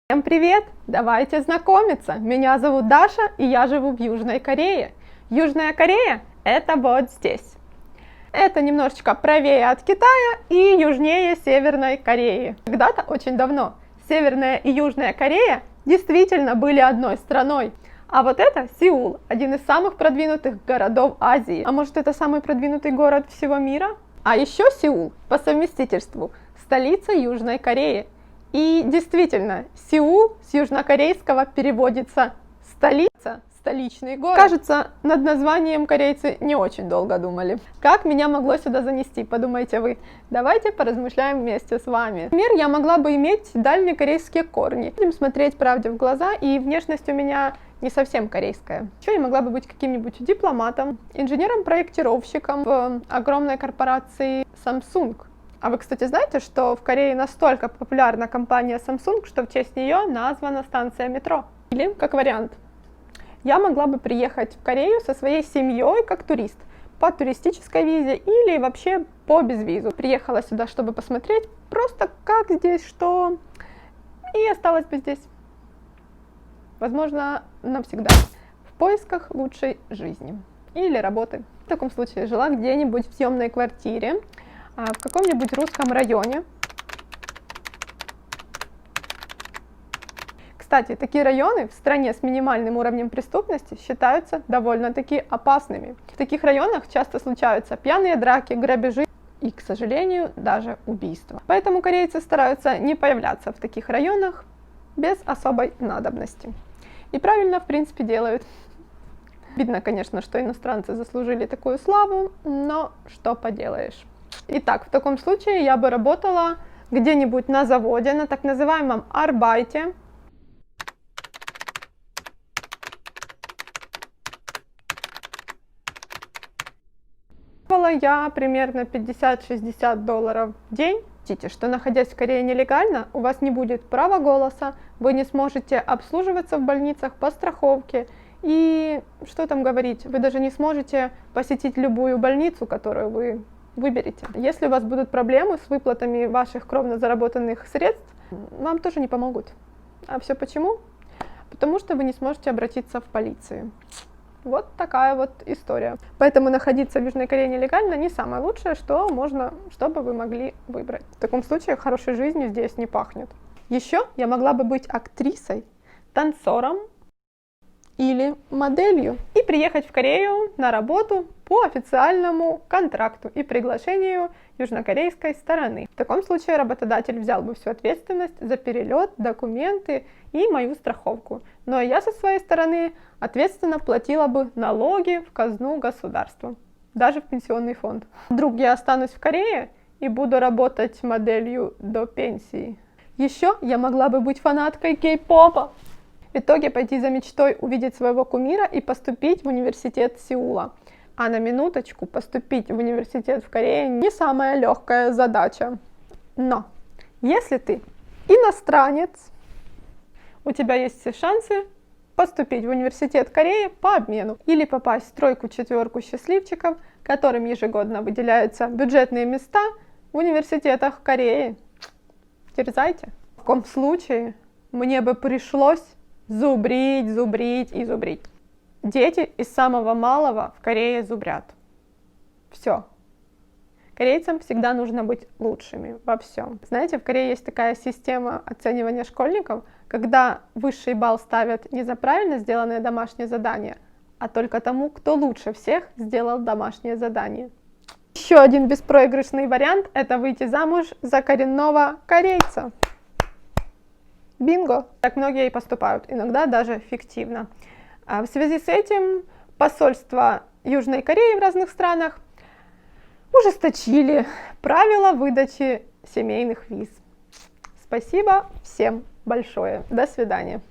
Всем привет! Давайте знакомиться. Меня зовут Даша, и я живу в Южной Корее. Южная Корея – это вот здесь. Это немножечко правее от Китая и южнее Северной Кореи. Когда-то, очень давно, Северная и Южная Корея действительно были одной страной. А вот это Сеул, один из самых продвинутых городов Азии. А может, это самый продвинутый город всего мира? А еще Сеул по совместительству столица Южной Кореи. И действительно, Сеул с южнокорейского переводится «столица», «столичный город». Кажется, над названием корейцы не очень долго думали. Как меня могло сюда занести, подумаете вы? Давайте поразмышляем вместе с вами. Например, я могла бы иметь дальнекорейские корни. Будем смотреть правде в глаза, и внешность у меня не совсем корейская. Еще я могла бы быть каким-нибудь дипломатом, инженером-проектировщиком в огромной корпорации Samsung. А вы, кстати, знаете, что в Корее настолько популярна компания Samsung, что в честь нее названа станция метро? Или, как вариант, я могла бы приехать в Корею со своей семьей как турист по туристической визе или вообще по безвизу. Приехала сюда, чтобы посмотреть просто как здесь, что, и осталась бы здесь. Возможно, навсегда. В поисках лучшей жизни или работы. В таком случае жила где-нибудь в съемной квартире, в каком-нибудь русском районе. Кстати, такие районы в стране с минимальным уровнем преступности считаются довольно-таки опасными. В таких районах часто случаются пьяные драки, грабежи и, к сожалению, даже убийства. Поэтому корейцы стараются не появляться в таких районах без особой надобности. И правильно, в принципе, делают. Видно, конечно, что иностранцы заслужили такую славу, но что поделаешь. Итак, в таком случае я бы работала где-нибудь на заводе, на так называемом арбайте. Я примерно $50-60 в день. Видите, что находясь в Корее нелегально, у вас не будет права голоса, вы не сможете обслуживаться в больницах по страховке. И что там говорить, вы даже не сможете посетить любую больницу, которую вы выберите. Если у вас будут проблемы с выплатами ваших кровно заработанных средств, вам тоже не помогут. А все почему? Потому что вы не сможете обратиться в полицию. Вот такая вот история. Поэтому находиться в Южной Корее нелегально не самое лучшее, что бы вы могли выбрать. В таком случае хорошей жизнью здесь не пахнет. Еще я могла бы быть актрисой, танцором или моделью и приехать в Корею на работу по официальному контракту и приглашению южнокорейской стороны. В таком случае работодатель взял бы всю ответственность за перелет, документы и мою страховку. Но я со своей стороны ответственно вплатила бы налоги в казну государства, даже в пенсионный фонд. Вдруг я останусь в Корее и буду работать моделью до пенсии. Еще я могла бы быть фанаткой кей-попа. В итоге пойти за мечтой увидеть своего кумира и поступить в университет Сеула. А на минуточку, поступить в университет в Корее не самая легкая задача. Но если ты иностранец, у тебя есть все шансы поступить в университет Кореи по обмену или попасть в тройку-четверку счастливчиков, которым ежегодно выделяются бюджетные места в университетах Кореи. Дерзайте. В таком случае мне бы пришлось зубрить. Дети из самого малого в Корее зубрят. Все. Корейцам всегда нужно быть лучшими во всем. Знаете, в Корее есть такая система оценивания школьников, когда высший балл ставят не за правильно сделанное домашнее задание, а только тому, кто лучше всех сделал домашнее задание. Еще один беспроигрышный вариант – это выйти замуж за коренного корейца. Бинго! Так многие и поступают, иногда даже фиктивно. В связи с этим посольства Южной Кореи в разных странах ужесточили правила выдачи семейных виз. Спасибо всем большое. До свидания.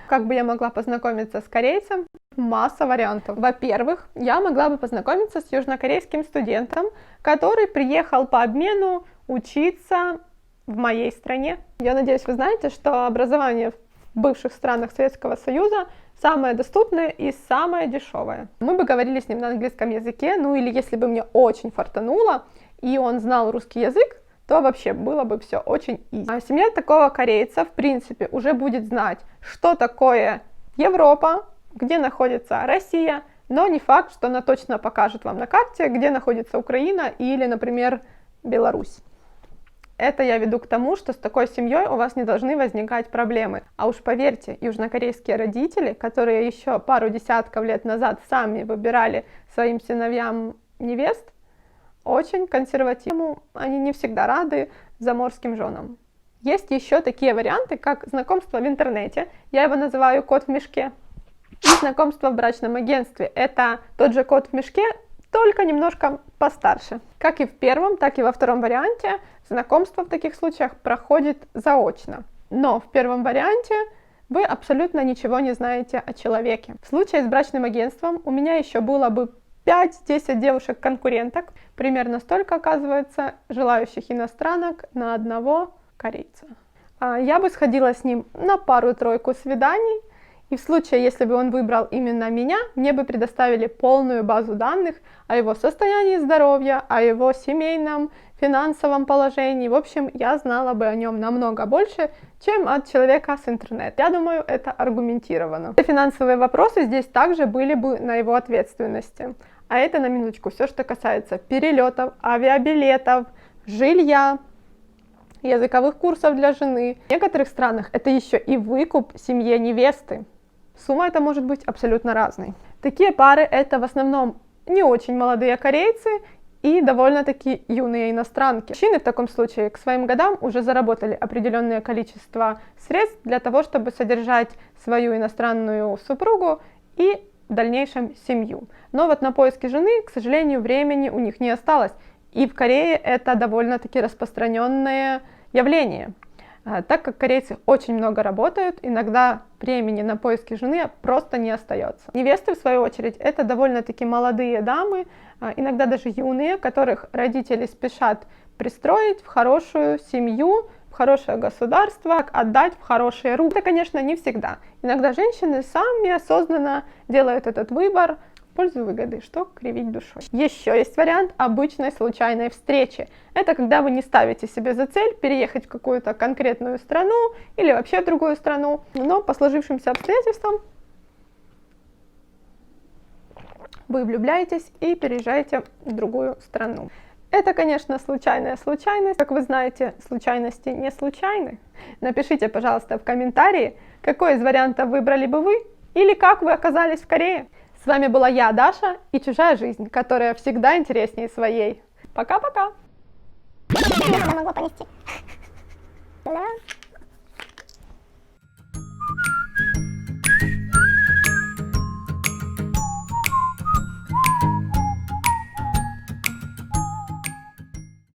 Как бы я могла познакомиться с корейцем? Масса вариантов. Во-первых, я могла бы познакомиться с южнокорейским студентом, который приехал по обмену учиться в моей стране. Я надеюсь, вы знаете, что образование в бывших странах Советского Союза самое доступное и самое дешевое. Мы бы говорили с ним на английском языке, ну или если бы мне очень фартануло, и он знал русский язык, то вообще было бы все очень easy. А семья такого корейца, в принципе, уже будет знать, что такое Европа, где находится Россия, но не факт, что она точно покажет вам на карте, где находится Украина или, например, Беларусь. Это я веду к тому, что с такой семьей у вас не должны возникать проблемы. А уж поверьте, южнокорейские родители, которые еще пару десятков лет назад сами выбирали своим сыновьям невест, очень консервативны, они не всегда рады заморским женам. Есть еще такие варианты, как знакомство в интернете, я его называю кот в мешке, и знакомство в брачном агентстве. Это тот же кот в мешке, только немножко постарше. Как и в первом, так и во втором варианте знакомство в таких случаях проходит заочно. Но в первом варианте вы абсолютно ничего не знаете о человеке. В случае с брачным агентством у меня еще было бы 5-10 девушек-конкуренток. Примерно столько, оказывается, желающих иностранок на одного корейца. Я бы сходила с ним на пару-тройку свиданий. И в случае, если бы он выбрал именно меня, мне бы предоставили полную базу данных о его состоянии здоровья, о его семейном, финансовом положении. В общем, я знала бы о нем намного больше, чем от человека с интернета. Я думаю, это аргументировано. Финансовые вопросы здесь также были бы на его ответственности. А это, на минуточку, все, что касается перелетов, авиабилетов, жилья, языковых курсов для жены. В некоторых странах это еще и выкуп семье невесты. Сумма эта может быть абсолютно разной. Такие пары это в основном не очень молодые корейцы и довольно-таки юные иностранки. Мужчины в таком случае к своим годам уже заработали определенное количество средств для того, чтобы содержать свою иностранную супругу и в дальнейшем семью. Но вот на поиски жены, к сожалению, времени у них не осталось. И в Корее это довольно-таки распространенное явление. Так как корейцы очень много работают, иногда времени на поиски жены просто не остается. Невесты, в свою очередь, это довольно-таки молодые дамы, иногда даже юные, которых родители спешат пристроить в хорошую семью, в хорошее государство, отдать в хорошие руки. Это, конечно, не всегда. Иногда женщины сами осознанно делают этот выбор в пользу выгоды, что кривить душой. Еще есть вариант обычной случайной встречи. Это когда вы не ставите себе за цель переехать в какую-то конкретную страну или вообще в другую страну, но по сложившимся обстоятельствам вы влюбляетесь и переезжаете в другую страну. Это, конечно, случайная случайность. Как вы знаете, случайности не случайны. Напишите, пожалуйста, в комментарии, какой из вариантов выбрали бы вы или как вы оказались в Корее. С вами была я, Даша, и чужая жизнь, которая всегда интереснее своей. Пока-пока! Я могу понести.